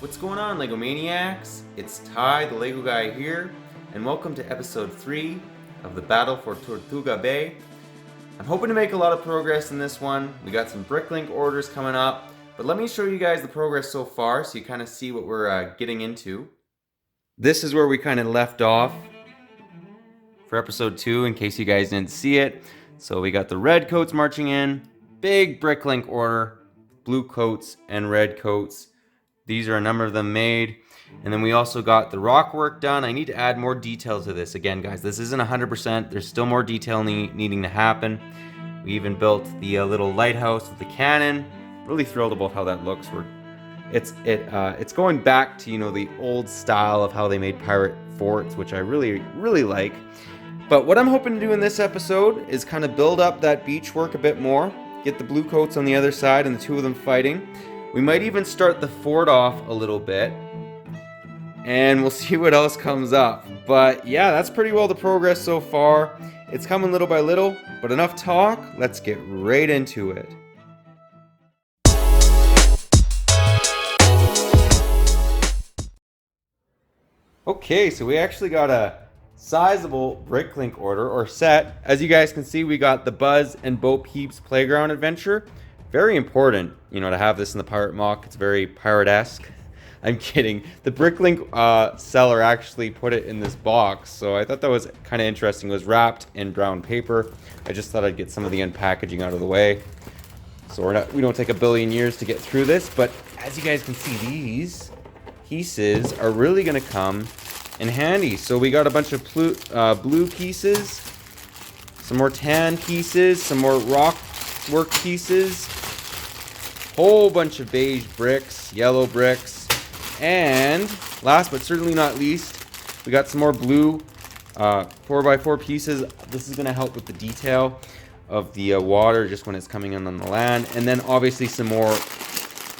What's going on, LEGO Maniacs? It's Ty, the LEGO guy here, and welcome to episode 3 of the battle for Tortuga Bay. I'm hoping to make a lot of progress in this one. We got some Bricklink orders coming up, but let me show you guys the progress so far so you kind of see what we're getting into. This is where we kind of left off for episode 2 in case you guys didn't see it. So we got the red coats marching in, big Bricklink order, blue coats and red coats. These are a number of them made. And then we also got the rock work done. I need to add more detail to this. Again, guys, this isn't 100%. There's still more detail needing to happen. We even built the little lighthouse with the cannon. Really thrilled about how that looks. It's going back to, the old style of how they made pirate forts, which I really like. But what I'm hoping to do in this episode is kind of build up that beach work a bit more. Get the blue coats on the other side and the two of them fighting. We might even start the fort off a little bit, and we'll see what else comes up. But yeah, that's pretty well the progress so far. It's coming little by little, but enough talk, let's get right into it. Okay, so we actually got a sizable Bricklink order, or set. As you guys can see, we got the Buzz and Bo Peep's Playground Adventure. Very important, to have this in the Pirate MOC. It's very pirate-esque. I'm kidding. The Bricklink seller actually put it in this box, so I thought that was kind of interesting. It was wrapped in brown paper. I just thought I'd get some of the unpackaging out of the way. So we don't take a billion years to get through this, but as you guys can see, these pieces are really going to come in handy. So we got a bunch of blue pieces, some more tan pieces, some more rock work pieces, whole bunch of beige bricks, yellow bricks, and last but certainly not least, we got some more blue 4x4 pieces. This is going to help with the detail of the water just when it's coming in on the land, and then obviously some more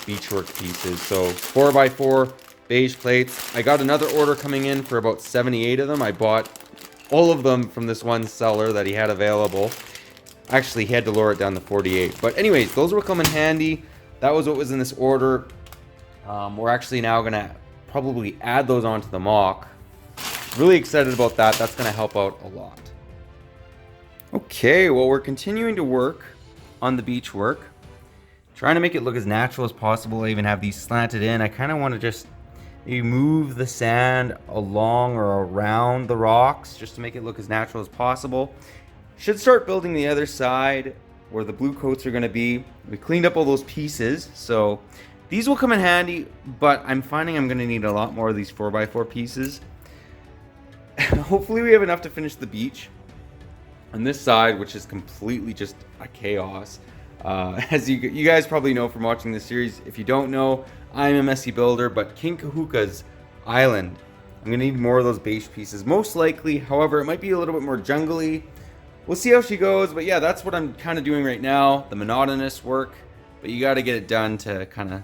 beachwork pieces. So 4x4 beige plates. I got another order coming in for about 78 of them. I bought all of them from this one seller that he had available. Actually, he had to lower it down to 48. But anyways, those will come in handy. That was what was in this order. We're actually now going to probably add those onto the MOC. Really excited about that. That's going to help out a lot. Okay, well, we're continuing to work on the beach work. Trying to make it look as natural as possible. I even have these slanted in. I kind of want to just maybe move the sand along or around the rocks just to make it look as natural as possible. Should start building the other side where the blue coats are going to be. We cleaned up all those pieces, so these will come in handy, but I'm finding I'm going to need a lot more of these 4x4 pieces. Hopefully we have enough to finish the beach. On this side, which is completely just a chaos. As you guys probably know from watching this series, if you don't know, I'm a messy builder, but King Kahuka's island, I'm going to need more of those beige pieces. Most likely, however, it might be a little bit more jungly. We'll see how she goes, but yeah, that's what I'm kind of doing right now, the monotonous work, but you got to get it done to kind of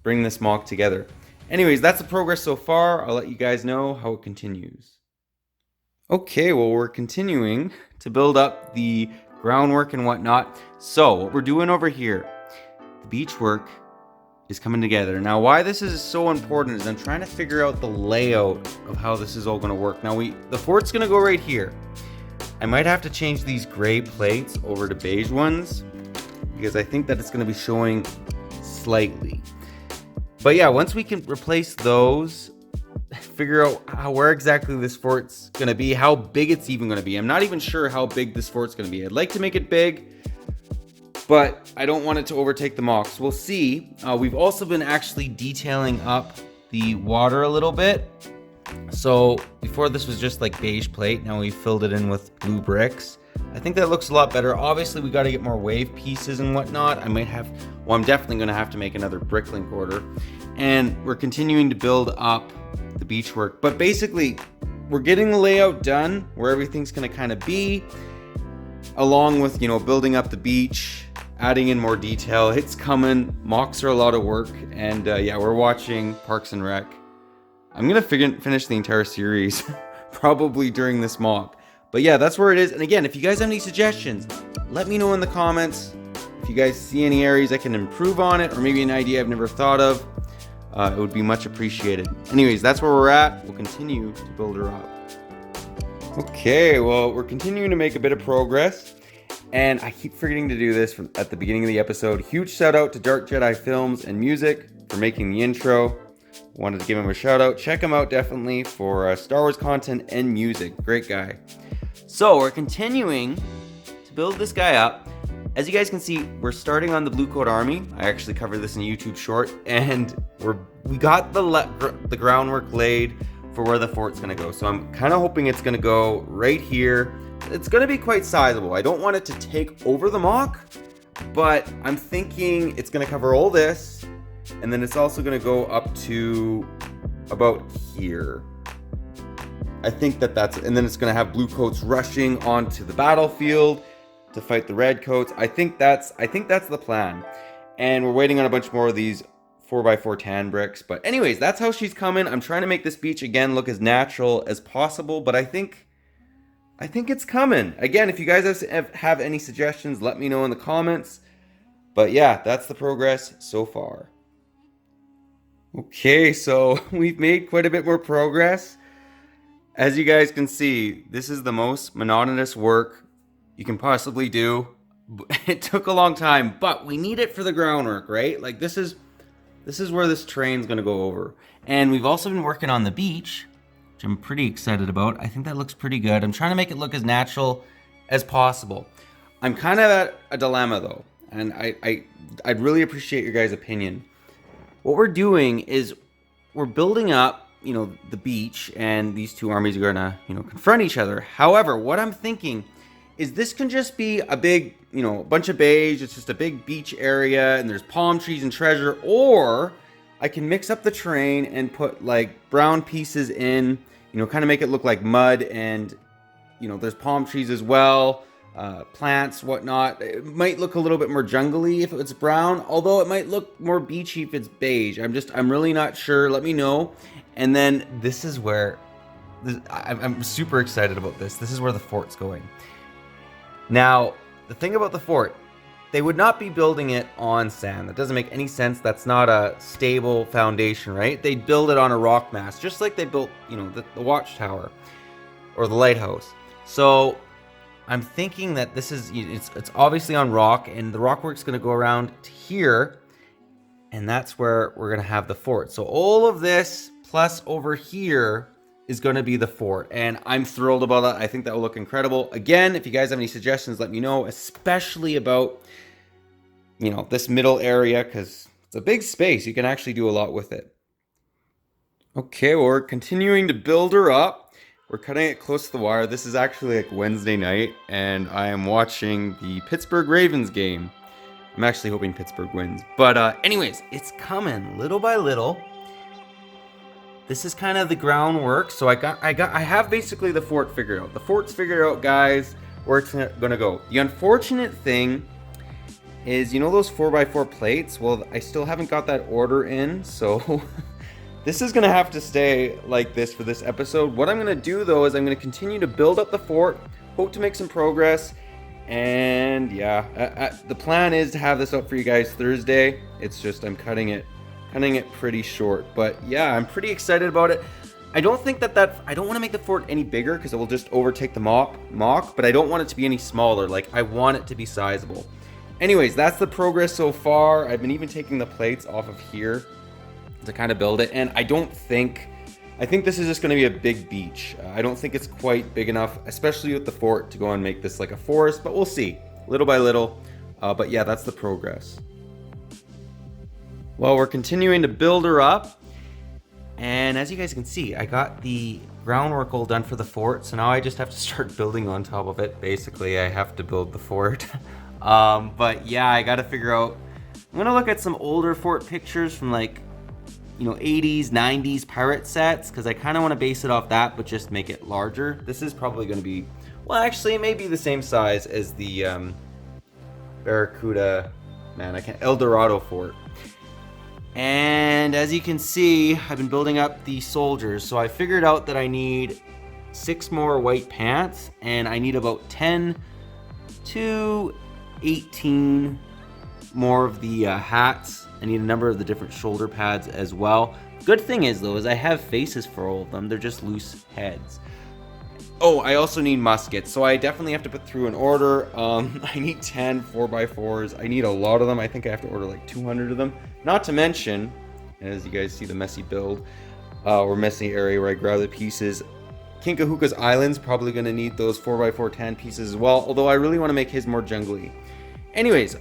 bring this MOC together. Anyways, that's the progress so far. I'll let you guys know how it continues. Okay, well, we're continuing to build up the groundwork and whatnot. So what we're doing over here, the beach work is coming together. Now, why this is so important is I'm trying to figure out the layout of how this is all going to work. Now, the fort's going to go right here. I might have to change these gray plates over to beige ones because I think that it's going to be showing slightly. But yeah, once we can replace those, figure out where exactly this fort's going to be, how big it's even going to be. I'm not even sure how big this fort's going to be. I'd like to make it big, but I don't want it to overtake the MOCs. We'll see. We've also been actually detailing up the water a little bit. So before this was just like beige plate, now we filled it in with blue bricks. I think that looks a lot better. Obviously we got to get more wave pieces and whatnot. I'm definitely going to have to make another Bricklink order. And we're continuing to build up the beach work. But basically we're getting the layout done where everything's going to kind of be, along with, building up the beach, adding in more detail. It's coming. MOCs are a lot of work. And yeah, we're watching Parks and Rec. I'm going to finish the entire series probably during this MOC. But yeah, that's where it is. And again, if you guys have any suggestions, let me know in the comments. If you guys see any areas I can improve on it, or maybe an idea I've never thought of, it would be much appreciated. Anyways, that's where we're at. We'll continue to build her up. Okay, well, we're continuing to make a bit of progress, and I keep forgetting to do this at the beginning of the episode. Huge shout out to DarkJedi Films and Music for making the intro. Wanted to give him a shout out. Check him out definitely for Star Wars content and music. Great guy. So we're continuing to build this guy up. As you guys can see, we're starting on the Bluecoat army. I actually covered this in a YouTube short, and we got the groundwork laid for where the fort's gonna go. So I'm kind of hoping it's gonna go right here. It's gonna be quite sizable. I don't want it to take over the MOC, but I'm thinking it's gonna cover all this, and then it's also gonna go up to about here. I think that's, and then it's gonna have Bluecoats rushing onto the battlefield to fight the Redcoats. I think that's the plan. And we're waiting on a bunch more of these 4x4 tan bricks. But anyways, that's how she's coming. I'm trying to make this beach again look as natural as possible, but I think it's coming. Again, if you guys have any suggestions, let me know in the comments. But yeah, that's the progress so far. Okay, so we've made quite a bit more progress. As you guys can see, this is the most monotonous work you can possibly do. It took a long time, but we need it for the groundwork, right? Like this is where this train's gonna go over. And we've also been working on the beach, which I'm pretty excited about. I think that looks pretty good. I'm trying to make it look as natural as possible. I'm kind of at a dilemma though, and I'd really appreciate your guys' opinion. What we're doing is we're building up, the beach, and these two armies are gonna, confront each other. However, what I'm thinking is this can just be a big, bunch of beige. It's just a big beach area, and there's palm trees and treasure. Or I can mix up the terrain and put like brown pieces in, kind of make it look like mud, and there's palm trees as well, plants, whatnot. It might look a little bit more jungly if it's brown, although it might look more beachy if it's beige. I'm really not sure. Let me know. And then this is where I'm super excited about this. This is where the fort's going. Now, the thing about the fort, they would not be building it on sand. That doesn't make any sense. That's not a stable foundation, right? They'd build it on a rock mass, just like they built, the watchtower or the lighthouse. So I'm thinking that this is, it's obviously on rock, and the rockwork's going to go around to here, and that's where we're going to have the fort. So all of this plus over here is going to be the fort, and I'm thrilled about that. I think that will look incredible. Again, if you guys have any suggestions, let me know, especially about this middle area, because it's a big space. You can actually do a lot with it. Okay, well, we're continuing to build her up. We're cutting it close to the wire. This is actually like Wednesday night, and I am watching the Pittsburgh Ravens game. I'm actually hoping Pittsburgh wins, but anyways, it's coming little by little. This is kind of the groundwork. So I have basically the fort figured out. The fort's figured out, guys, where it's gonna go. The unfortunate thing is, those 4x4 plates? Well, I still haven't got that order in, so this is gonna have to stay like this for this episode. What I'm gonna do though is I'm gonna continue to build up the fort, hope to make some progress, and yeah, the plan is to have this up for you guys Thursday. It's just I'm cutting it pretty short, but yeah, I'm pretty excited about it. I don't think I don't want to make the fort any bigger because it will just overtake the MOC, but I don't want it to be any smaller. Like, I want it to be sizable. Anyways, that's the progress so far. I've been even taking the plates off of here to kind of build it, and I think this is just going to be a big beach. I don't think it's quite big enough, especially with the fort, to go and make this like a forest, but we'll see, little by little. But yeah, that's the progress. Well, we're continuing to build her up, and as you guys can see, I got the groundwork all done for the fort, so now I just have to start building on top of it. Basically, I have to build the fort. But yeah, I got to figure out, I'm going to look at some older fort pictures from like, 80s, 90s pirate sets, because I kind of want to base it off that, but just make it larger. This is probably going to be, well, actually, it may be the same size as the Barracuda, El Dorado fort. And as you can see, I've been building up the soldiers. So I figured out that I need 6 more white pants, and I need about 10 to 18 more of the hats I need a number of the different shoulder pads as well. Good thing is though, is I have faces for all of them. They're just loose heads. Oh, I also need muskets, so I definitely have to put through an order. I need 10 4x4s. I need a lot of them. I think I have to order like 200 of them. Not to mention, as you guys see the messy build, or messy area where I grab the pieces, Kinkahuka's Island's probably going to need those 4x4 tan pieces as well, although I really want to make his more jungly. Anyways,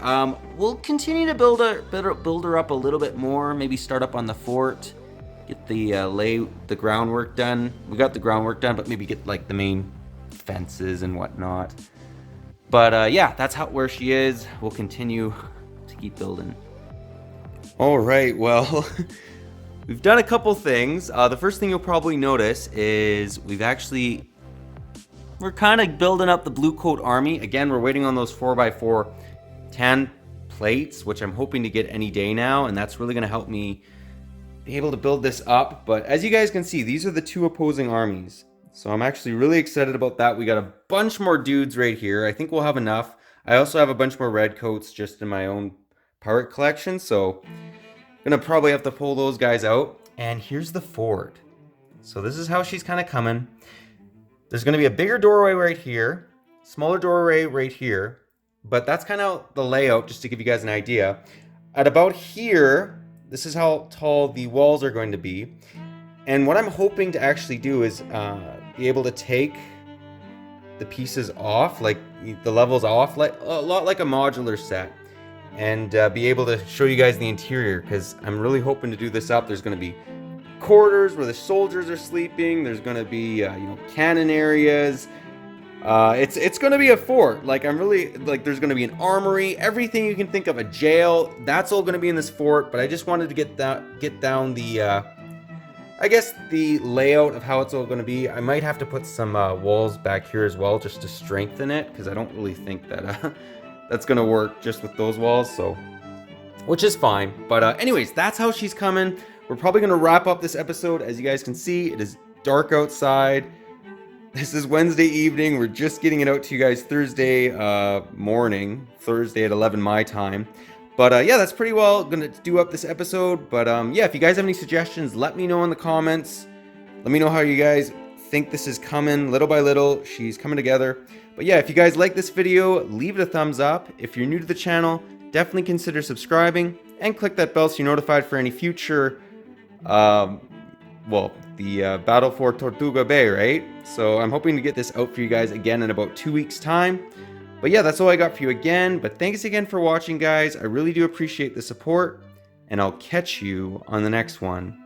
we'll continue to build her up a little bit more, maybe start up on the fort. Get the groundwork done. We got the groundwork done, but maybe get like the main fences and whatnot. But yeah, that's where she is. We'll continue to keep building. All right, well, we've done a couple things. The first thing you'll probably notice is we're kind of building up the Bluecoat army. Again, we're waiting on those 4x4 tan plates, which I'm hoping to get any day now, and that's really going to help me be able to build this up. But as you guys can see, these are the two opposing armies, so I'm actually really excited about that. We got a bunch more dudes right here. I think we'll have enough. I also have a bunch more red coats just in my own pirate collection, so I'm gonna probably have to pull those guys out. And here's the fort. So this is how she's kind of coming. There's gonna be a bigger doorway right here, smaller doorway right here, but that's kind of the layout, just to give you guys an idea. At about here, this is how tall the walls are going to be. And what I'm hoping to actually do is be able to take the pieces off, like the levels off, like a lot like a modular set, and be able to show you guys the interior, because I'm really hoping to do this up. There's going to be quarters where the soldiers are sleeping. There's going to be cannon areas. It's going to be a fort. Like, I'm really, like, there's going to be an armory, everything you can think of, a jail. That's all going to be in this fort. But I just wanted to get down the, I guess, the layout of how it's all going to be. I might have to put some walls back here as well, just to strengthen it, because I don't really think that that's going to work just with those walls. So, which is fine. But anyways, that's how she's coming. We're probably going to wrap up this episode. As you guys can see, it is dark outside. This is Wednesday evening. We're just getting it out to you guys Thursday morning, Thursday at 11 my time. But yeah, that's pretty well gonna do up this episode. But yeah, if you guys have any suggestions, let me know in the comments. Let me know how you guys think this is coming. Little by little, she's coming together. But yeah, if you guys like this video, leave it a thumbs up. If you're new to the channel, definitely consider subscribing and click that bell so you're notified for any future the battle for Tortuga Bay, right? So I'm hoping to get this out for you guys again in about 2 weeks time. But yeah, that's all I got for you again. But thanks again for watching, guys. I really do appreciate the support, and I'll catch you on the next one.